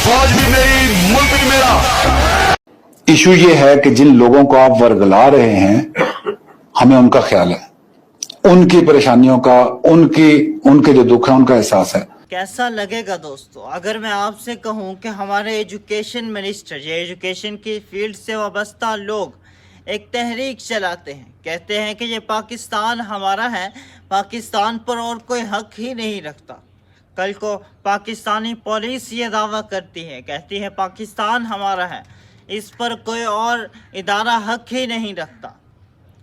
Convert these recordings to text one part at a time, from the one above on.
फौज भी मेरी, मुल्क भी मेरा। इशू ये है कि जिन लोगों को आप वर्गला रहे हैं, हमें उनका ख्याल है, उनकी परेशानियों का, उनके जो दुख है उनका एहसास है। कैसा लगेगा दोस्तों अगर मैं आपसे कहूं कि हमारे एजुकेशन मिनिस्टर, ये एजुकेशन की फील्ड से वाबस्ता लोग एक तहरीक चलाते हैं, कहते हैं कि ये पाकिस्तान हमारा है, पाकिस्तान पर और कोई हक ही नहीं रखता। कल को पाकिस्तानी पुलिस ये दावा करती है, कहती है पाकिस्तान हमारा है, इस पर कोई और इदारा हक ही नहीं रखता।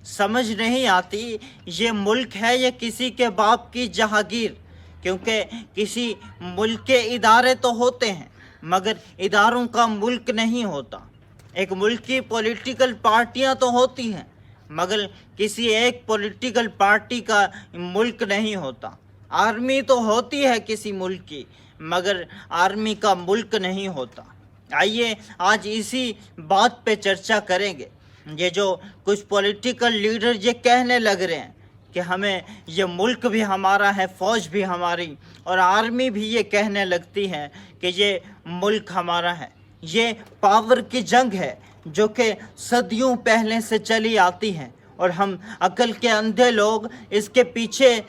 समझ नहीं आती ये मुल्क है ये किसी के बाप की जहागीर, क्योंकि किसी मुल्क के इदारे तो होते हैं मगर इदारों का मुल्क नहीं होता। एक मुल्क की पॉलिटिकल पार्टियां तो होती हैं मगर किसी एक पॉलिटिकल पार्टी का मुल्क नहीं होता। आर्मी तो होती है किसी मुल्क की मगर आर्मी का मुल्क नहीं होता। आइए आज इसी बात पे चर्चा करेंगे। ये जो कुछ पॉलिटिकल लीडर ये कहने लग रहे हैं कि हमें ये मुल्क भी हमारा है, फ़ौज भी हमारी, और आर्मी भी ये कहने लगती है कि ये मुल्क हमारा है। ये पावर की जंग है जो कि सदियों पहले से चली आती है और हम अकल के अंधे लोग इसके पीछे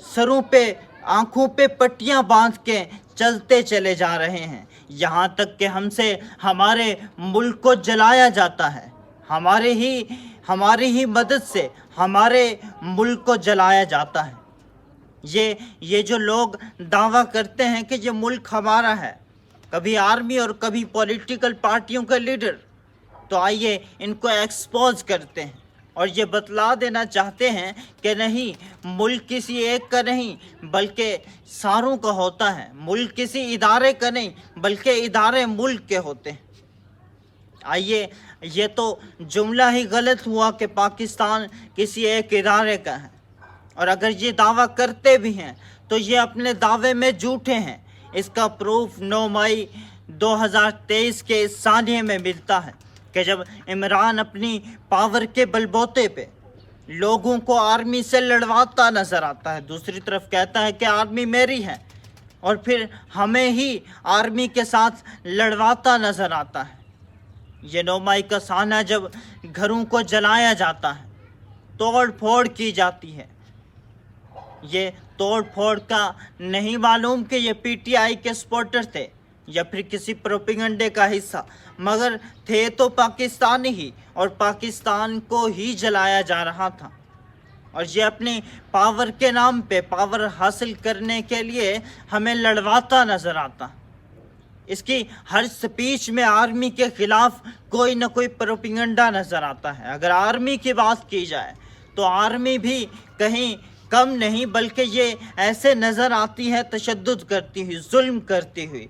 सरों पे, आँखों पे पट्टियाँ बांध के चलते चले जा रहे हैं। यहाँ तक कि हमसे हमारे मुल्क को जलाया जाता है, हमारी ही मदद से हमारे मुल्क को जलाया जाता है। ये जो लोग दावा करते हैं कि ये मुल्क हमारा है, कभी आर्मी और कभी पॉलिटिकल पार्टियों के लीडर, तो आइए इनको एक्सपोज करते हैं और ये बतला देना चाहते हैं कि नहीं, मुल्क किसी एक का नहीं बल्कि सारों का होता है। मुल्क किसी इदारे का नहीं बल्कि इदारे मुल्क के होते हैं। आइए, ये तो जुमला ही गलत हुआ कि पाकिस्तान किसी एक इदारे का है, और अगर ये दावा करते भी हैं तो ये अपने दावे में झूठे हैं। इसका प्रूफ 9 मई 2023 के इस सानिये में मिलता है कि जब इमरान अपनी पावर के बलबूते पे लोगों को आर्मी से लड़वाता नज़र आता है, दूसरी तरफ कहता है कि आर्मी मेरी है, और फिर हमें ही आर्मी के साथ लड़वाता नज़र आता है। ये 9 मई का साना जब घरों को जलाया जाता है, तोड़ फोड़ की जाती है, ये तोड़ फोड़ का नहीं मालूम कि ये पीटीआई के सपोर्टर थे या फिर किसी प्रोपेगेंडे का हिस्सा, मगर थे तो पाकिस्तानी ही और पाकिस्तान को ही जलाया जा रहा था। और ये अपनी पावर के नाम पे, पावर हासिल करने के लिए हमें लड़वाता नज़र आता। इसकी हर स्पीच में आर्मी के ख़िलाफ़ कोई ना कोई प्रोपेगेंडा नज़र आता है। अगर आर्मी की बात की जाए तो आर्मी भी कहीं कम नहीं बल्कि ये ऐसे नज़र आती है तशद्दुद करती हुई, जुल्म करती हुई।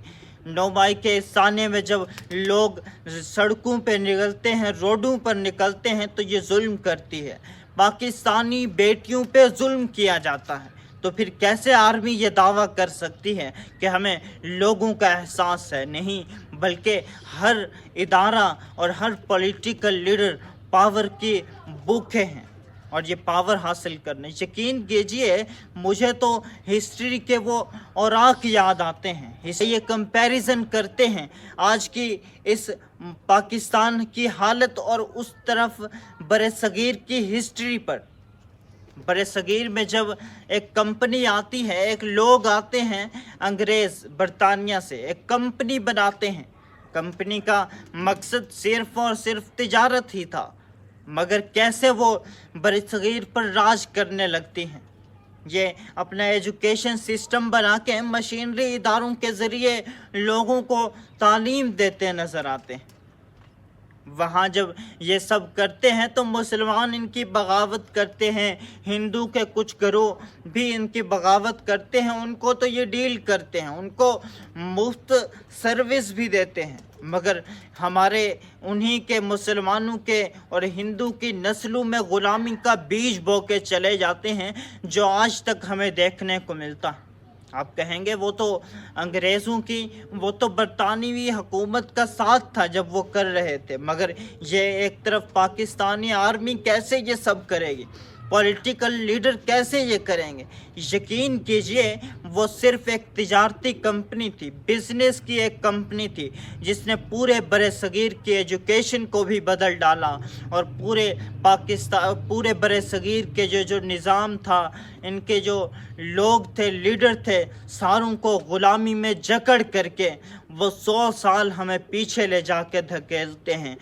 9 मई के इस साने में जब लोग सड़कों पे निकलते हैं, रोडों पर निकलते हैं, तो ये जुल्म करती है। पाकिस्तानी बेटियों पे जुल्म किया जाता है, तो फिर कैसे आर्मी ये दावा कर सकती है कि हमें लोगों का एहसास है? नहीं, बल्कि हर इदारा और हर पॉलिटिकल लीडर पावर की भूखे हैं और ये पावर हासिल करने। यकीन कीजिए, मुझे तो हिस्ट्री के वो औराक याद आते हैं, इसे ये कंपैरिजन करते हैं आज की इस पाकिस्तान की हालत और उस तरफ बरसगीर की हिस्ट्री पर। बरसगीर में जब एक कंपनी आती है, एक लोग आते हैं अंग्रेज़ बरतानिया से, एक कंपनी बनाते हैं। कंपनी का मकसद सिर्फ़ और सिर्फ तिजारत ही था, मगर कैसे वो बरसगीर पर राज करने लगती हैं। ये अपना एजुकेशन सिस्टम बना के मशीनरी इदारों के ज़रिए लोगों को तालीम देते नज़र आते हैं। वहाँ जब ये सब करते हैं तो मुसलमान इनकी बगावत करते हैं, हिंदू के कुछ घरों भी इनकी बगावत करते हैं, उनको तो ये डील करते हैं, उनको मुफ्त सर्विस भी देते हैं, मगर हमारे उन्हीं के मुसलमानों के और हिंदू की नस्लों में ग़ुलामी का बीज बो के चले जाते हैं, जो आज तक हमें देखने को मिलता है। आप कहेंगे वो तो अंग्रेज़ों की, वो तो बरतानवी हुकूमत का साथ था जब वो कर रहे थे, मगर ये एक तरफ पाकिस्तानी आर्मी कैसे ये सब करेगी? پولیٹیکل لیڈر کیسے یہ کریں گے؟ یقین کیجئے وہ صرف ایک تجارتی کمپنی تھی، بزنس کی ایک کمپنی تھی جس نے پورے بر صغیر کی ایجوکیشن کو بھی بدل ڈالا اور پورے پاکستان، پورے بر صغیر کے جو نظام تھا، ان کے جو لوگ تھے، لیڈر تھے، ساروں کو غلامی میں جکڑ کر کے وہ 100 سال ہمیں پیچھے لے جا کے دھکیلتے ہیں۔